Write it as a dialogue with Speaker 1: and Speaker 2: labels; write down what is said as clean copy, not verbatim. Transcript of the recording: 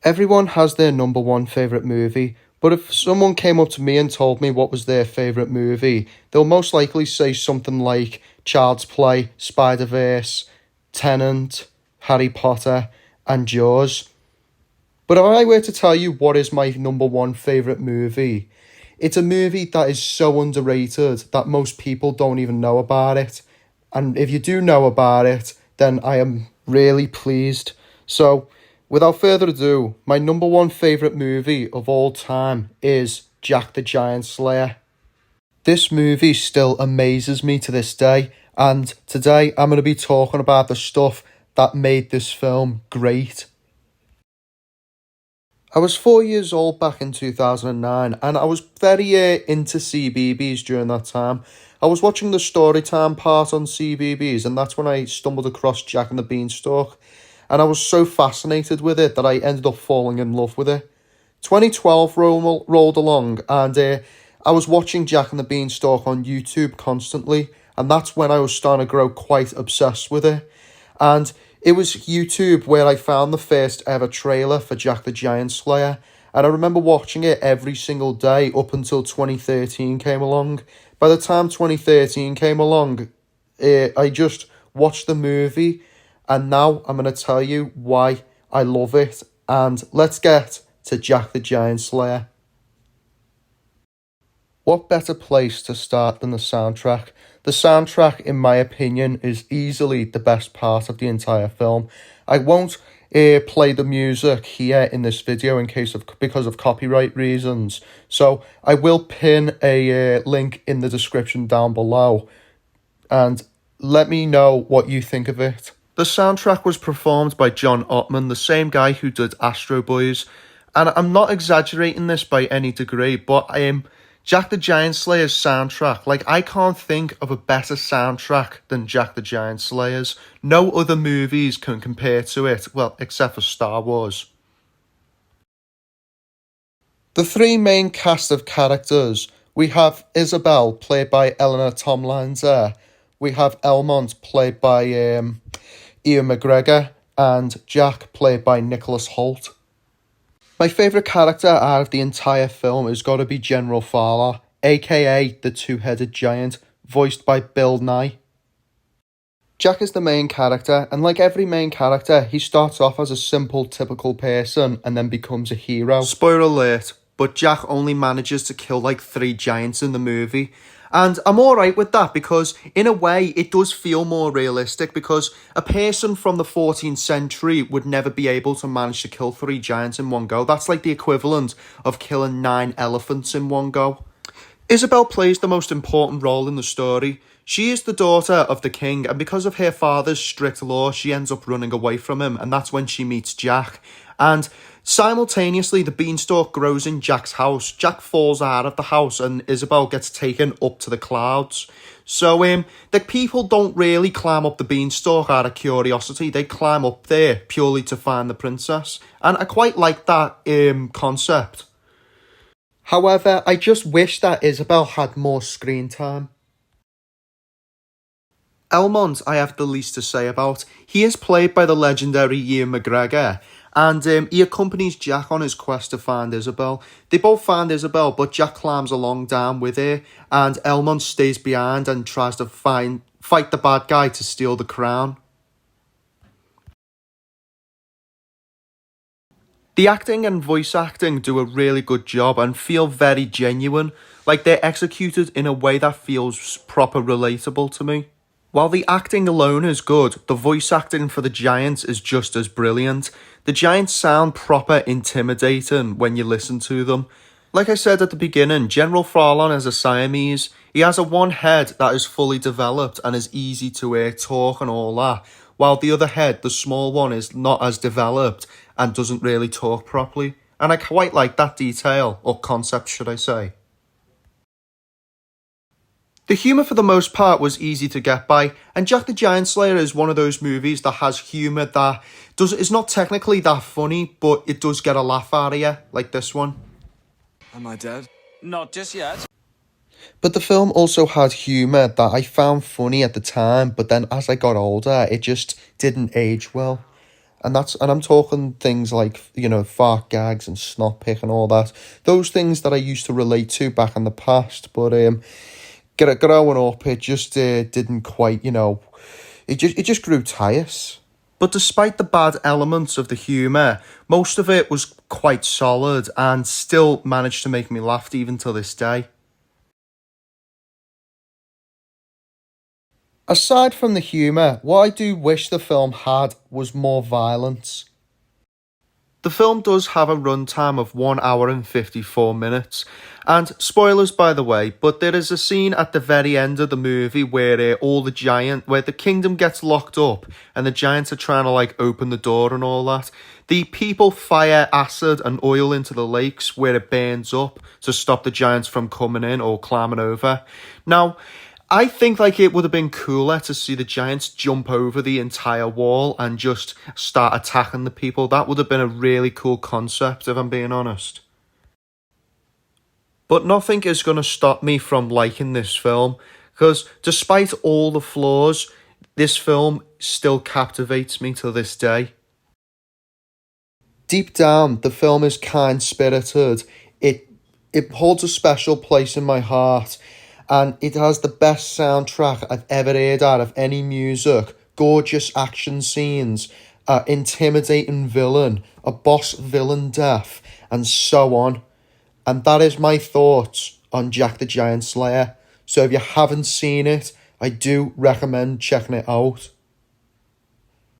Speaker 1: Everyone has their number one favourite movie, but if someone came up to me and told me what was their favourite movie, they'll most likely say something like Child's Play, Spider-Verse, Tenet, Harry Potter, and Jaws. But if I were to tell you what is my number one favourite movie, it's a movie that is so underrated that most people don't even know about it. And if you do know about it, then I am really pleased. So, without further ado, my number one favourite movie of all time is Jack the Giant Slayer. This movie still amazes me to this day, and today I'm going to be talking about the stuff that made this film great. I was 4 years old back in 2009, and I was very into CBeebies during that time. I was watching the Storytime part on CBeebies, and that's when I stumbled across Jack and the Beanstalk, and I was so fascinated with it that I ended up falling in love with it. 2012 rolled along, and I was watching Jack and the Beanstalk on YouTube constantly, and that's when I was starting to grow quite obsessed with it. And it was YouTube where I found the first ever trailer for Jack the Giant Slayer, and I remember watching it every single day up until 2013 came along. By the time 2013 came along, I just watched the movie, and now I'm going to tell you why I love it. And let's get to Jack the Giant Slayer. What better place to start than the soundtrack? The soundtrack, in my opinion, is easily the best part of the entire film. I won't play the music here in this video because of copyright reasons. So I will pin a link in the description down below, and let me know what you think of it. The soundtrack was performed by John Ottman, the same guy who did Astro Boys, and I'm not exaggerating this by any degree, but Jack the Giant Slayer's soundtrack, I can't think of a better soundtrack than Jack the Giant Slayer's. No other movies can compare to it, well, except for Star Wars. The three main cast of characters, we have Isabel, played by Eleanor Tomlinson, we have Elmont, played by Ewan McGregor, and Jack, played by Nicholas Hoult. My favourite character out of the entire film has got to be General Farlow, aka the Two-Headed Giant, voiced by Bill Nye. Jack is the main character, and like every main character, he starts off as a simple, typical person and then becomes a hero. Spoiler alert, but Jack only manages to kill 3 giants in the movie. And I'm alright with that because, in a way, it does feel more realistic because a person from the 14th century would never be able to manage to kill 3 giants in one go. That's like the equivalent of killing 9 elephants in one go. Isabel plays the most important role in the story. She is the daughter of the king, and because of her father's strict law, she ends up running away from him, and that's when she meets Jack. And simultaneously, the beanstalk grows in Jack's house. Jack falls out of the house and Isabel gets taken up to the clouds. So the people don't really climb up the beanstalk out of curiosity. They climb up there purely to find the princess. And I quite like that concept. However, I just wish that Isabel had more screen time. Elmont, I have the least to say about. He is played by the legendary Ewan McGregor, and he accompanies Jack on his quest to find Isabel. They both find Isabel, but Jack climbs along down with her, and Elmont stays behind and tries to fight the bad guy to steal the crown. The acting and voice acting do a really good job and feel very genuine, they're executed in a way that feels proper relatable to me. While the acting alone is good, the voice acting for the giants is just as brilliant. The giants sound proper intimidating when you listen to them. Like I said at the beginning, General Farlow is a Siamese. He has a one head that is fully developed and is easy to talk and all that, while the other head, the small one, is not as developed and doesn't really talk properly. And I quite like that detail, or concept should I say. The humour for the most part was easy to get by, and Jack the Giant Slayer is one of those movies that has humour that is not technically that funny, but it does get a laugh out of you, like this one.
Speaker 2: Am I dead? Not just yet.
Speaker 1: But the film also had humour that I found funny at the time, but then as I got older, it just didn't age well. And I'm talking things like, fart gags and snot pick and all that. Those things that I used to relate to back in the past, but growing up, it just didn't quite, it just grew tiresome. But despite the bad elements of the humour, most of it was quite solid and still managed to make me laugh even to this day. Aside from the humour, what I do wish the film had was more violence. The film does have a runtime of 1 hour and 54 minutes. And spoilers, by the way, but there is a scene at the very end of the movie where where the kingdom gets locked up and the giants are trying to open the door and all that. The people fire acid and oil into the lakes where it burns up to stop the giants from coming in or climbing over. Now, I think it would have been cooler to see the giants jump over the entire wall and just start attacking the people. That would have been a really cool concept, if I'm being honest. But nothing is going to stop me from liking this film, because despite all the flaws, this film still captivates me to this day. Deep down, the film is kind-spirited. It holds a special place in my heart. And it has the best soundtrack I've ever heard out of any music, gorgeous action scenes, an intimidating villain, a boss villain death, and so on. And that is my thoughts on Jack the Giant Slayer. So if you haven't seen it, I do recommend checking it out.